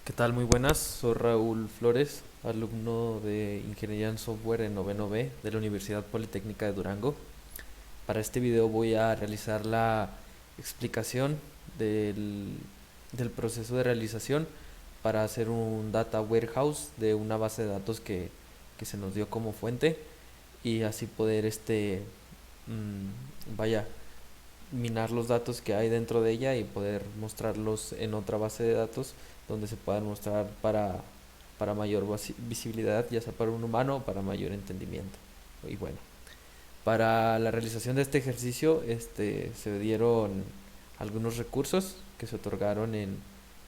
¿Qué tal? Muy buenas, soy Raúl Flores, alumno de Ingeniería en Software en noveno B de la Universidad Politécnica de Durango. Para este video voy a realizar la explicación del, del proceso de realización para hacer un data warehouse de una base de datos que se nos dio como fuente y así poder vaya, minar los datos que hay dentro de ella y poder mostrarlos en otra base de datos donde se puedan mostrar para mayor visibilidad, ya sea para un humano o para mayor entendimiento. Y bueno, para la realización de este ejercicio se dieron algunos recursos que se otorgaron en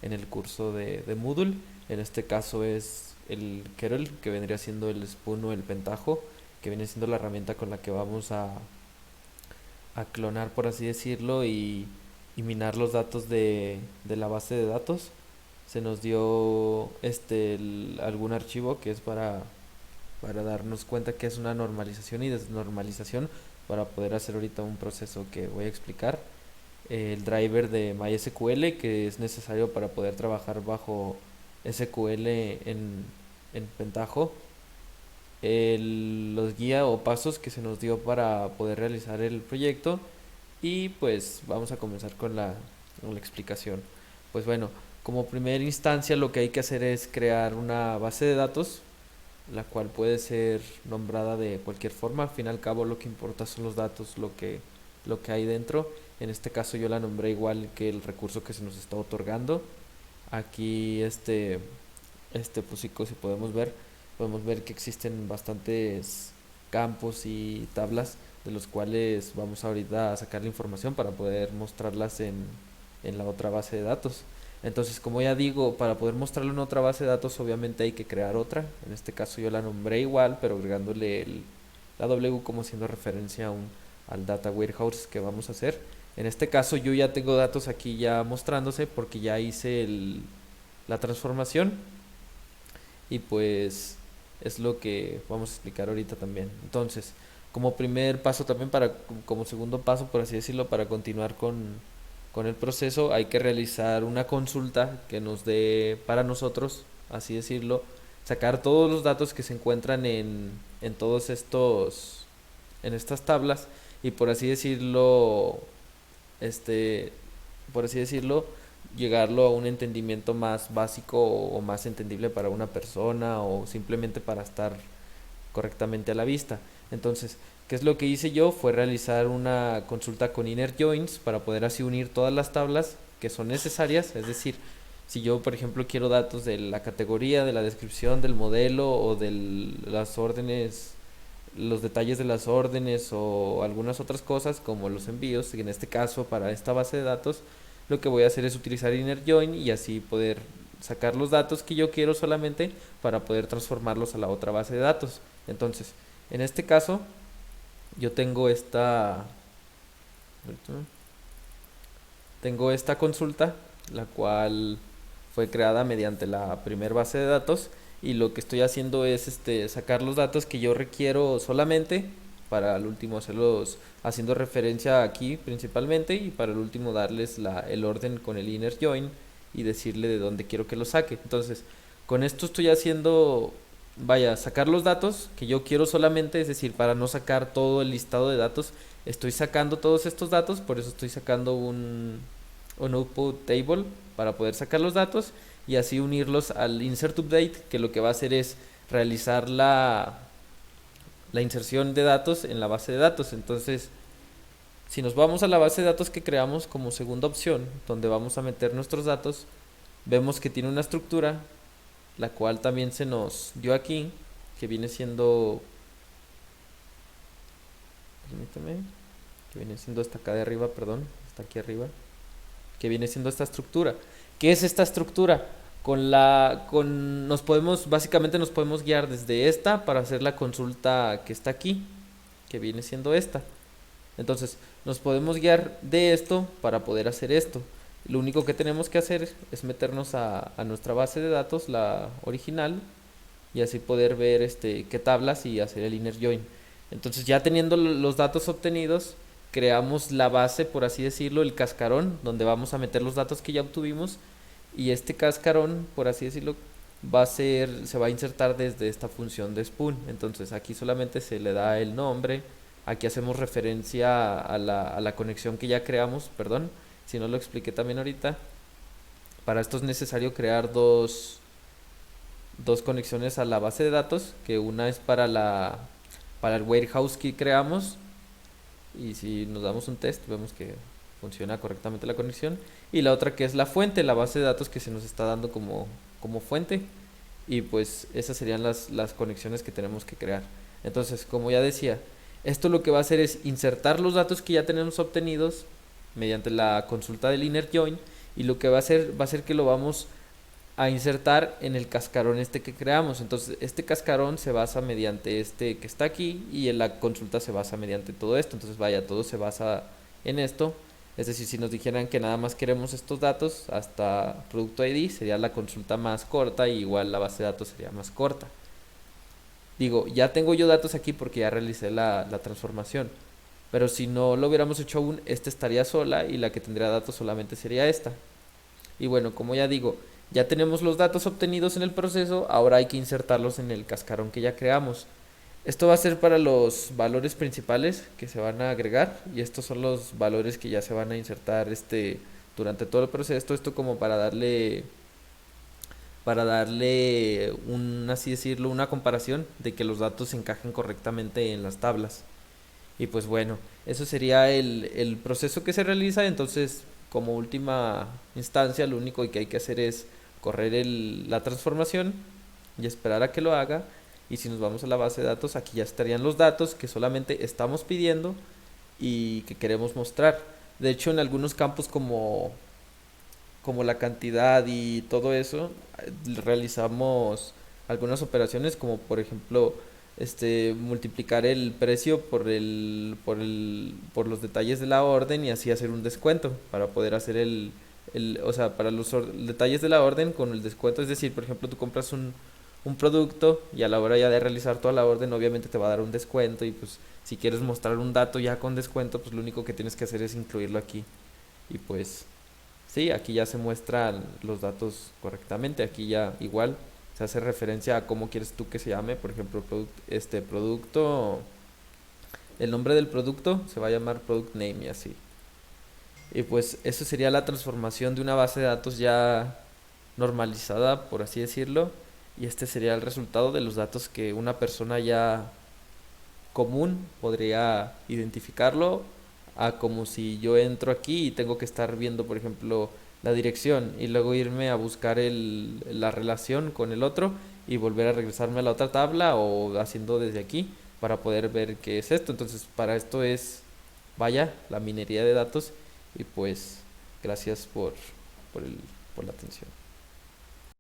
el curso de Moodle. En este caso es el Kerel, que vendría siendo el Spoon o el Pentaho, que viene siendo la herramienta con la que vamos a clonar, por así decirlo, y minar los datos de la base de datos. Se nos dio algún archivo que es para darnos cuenta que es una normalización y desnormalización para poder hacer ahorita un proceso que voy a explicar. El driver de MySQL que es necesario para poder trabajar bajo SQL en Pentaho, los guía o pasos que se nos dio para poder realizar el proyecto y pues vamos a comenzar con la explicación. Pues bueno, como primera instancia lo que hay que hacer es crear una base de datos, la cual puede ser nombrada de cualquier forma. Al fin y al cabo lo que importa son los datos, lo que hay dentro. En este caso yo la nombré igual que el recurso que se nos está otorgando. Aquí pues sí, si podemos ver que existen bastantes campos y tablas de los cuales vamos ahorita a sacar la información para poder mostrarlas en la otra base de datos. Entonces, como ya digo, para poder mostrarlo en otra base de datos, obviamente hay que crear otra. En este caso yo la nombré igual, pero agregándole la W como haciendo referencia al data warehouse que vamos a hacer. En este caso yo ya tengo datos aquí ya mostrándose porque ya hice la transformación y pues es lo que vamos a explicar ahorita también. Entonces, como primer paso también como segundo paso, por así decirlo, para continuar con el proceso, hay que realizar una consulta que nos dé para nosotros, así decirlo, sacar todos los datos que se encuentran en todos en estas tablas y por así decirlo, este, por así decirlo, llegarlo a un entendimiento más básico o más entendible para una persona o simplemente para estar correctamente a la vista. Entonces, ¿qué es lo que hice yo? Fue realizar una consulta con inner joins para poder así unir todas las tablas que son necesarias, es decir, si yo, por ejemplo, quiero datos de la categoría, de la descripción, del modelo o de las órdenes, los detalles de las órdenes o algunas otras cosas como los envíos, y en este caso para esta base de datos, lo que voy a hacer es utilizar inner join y así poder sacar los datos que yo quiero solamente para poder transformarlos a la otra base de datos. Entonces, en este caso, yo tengo esta consulta, la cual fue creada mediante la primer base de datos y lo que estoy haciendo es sacar los datos que yo requiero solamente para el último hacerlos haciendo referencia aquí principalmente y para el último darles el orden con el inner join y decirle de dónde quiero que lo saque. Entonces, con esto estoy haciendo, vaya, sacar los datos que yo quiero solamente, es decir, para no sacar todo el listado de datos, estoy sacando todos estos datos, por eso estoy sacando un output table para poder sacar los datos y así unirlos al insert update, que lo que va a hacer es realizar la inserción de datos en la base de datos. Entonces, si nos vamos a la base de datos que creamos como segunda opción, donde vamos a meter nuestros datos, vemos que tiene una estructura, la cual también se nos dio aquí, que viene siendo, permítame, que viene siendo esta acá de arriba, perdón, está aquí arriba, que viene siendo esta estructura. ¿Qué es esta estructura? Básicamente nos podemos guiar desde esta para hacer la consulta que está aquí, que viene siendo esta. Entonces, nos podemos guiar de esto para poder hacer esto. Lo único que tenemos que hacer es meternos a nuestra base de datos, la original, y así poder ver qué tablas y hacer el inner join. Entonces, ya teniendo los datos obtenidos, creamos la base, por así decirlo, el cascarón, donde vamos a meter los datos que ya obtuvimos y este cascarón, por así decirlo, se va a insertar desde esta función de spoon. Entonces aquí solamente se le da el nombre, aquí hacemos referencia a la conexión que ya creamos, perdón, si no lo expliqué también ahorita. Para esto es necesario crear dos conexiones a la base de datos, que una es para el warehouse que creamos, y si nos damos un test vemos que funciona correctamente la conexión, y la otra que es la fuente, la base de datos que se nos está dando como fuente, y pues esas serían las conexiones que tenemos que crear. Entonces, como ya decía, esto lo que va a hacer es insertar los datos que ya tenemos obtenidos mediante la consulta del inner join, y lo que va a ser que lo vamos a insertar en el cascarón este que creamos. Entonces, este cascarón se basa mediante este que está aquí, y en la consulta se basa mediante todo esto. Entonces, vaya, todo se basa en esto. Es decir, si nos dijeran que nada más queremos estos datos hasta producto ID, sería la consulta más corta, y igual la base de datos sería más corta. Digo, ya tengo yo datos aquí porque ya realicé la transformación. Pero si no lo hubiéramos hecho aún, esta estaría sola y la que tendría datos solamente sería esta. Y bueno, como ya digo, ya tenemos los datos obtenidos en el proceso, ahora hay que insertarlos en el cascarón que ya creamos. Esto va a ser para los valores principales que se van a agregar, y estos son los valores que ya se van a insertar durante todo el proceso. Esto como para darle un, así decirlo, una comparación de que los datos se encajen correctamente en las tablas. Y pues bueno, eso sería el proceso que se realiza. Entonces, como última instancia, lo único que hay que hacer es correr la transformación y esperar a que lo haga. Y si nos vamos a la base de datos, aquí ya estarían los datos que solamente estamos pidiendo y que queremos mostrar. De hecho, en algunos campos como la cantidad y todo eso, realizamos algunas operaciones, como por ejemplo multiplicar el precio por los detalles de la orden, y así hacer un descuento para poder hacer o sea, para los detalles de la orden con el descuento. Es decir, por ejemplo, tú compras un producto, y a la hora ya de realizar toda la orden obviamente te va a dar un descuento, y pues si quieres mostrar un dato ya con descuento, pues lo único que tienes que hacer es incluirlo aquí. Y pues sí, aquí ya se muestran los datos correctamente. Aquí ya igual se hace referencia a cómo quieres tú que se llame. Por ejemplo, este producto, el nombre del producto se va a llamar product name, y así. Y pues eso sería la transformación de una base de datos ya normalizada, por así decirlo. Y este sería el resultado de los datos que una persona ya común podría identificarlo, a como si yo entro aquí y tengo que estar viendo, por ejemplo, la dirección, y luego irme a buscar la relación con el otro, y volver a regresarme a la otra tabla, o haciendo desde aquí para poder ver qué es esto. Entonces, para esto es, vaya, la minería de datos. Y pues, gracias por la atención.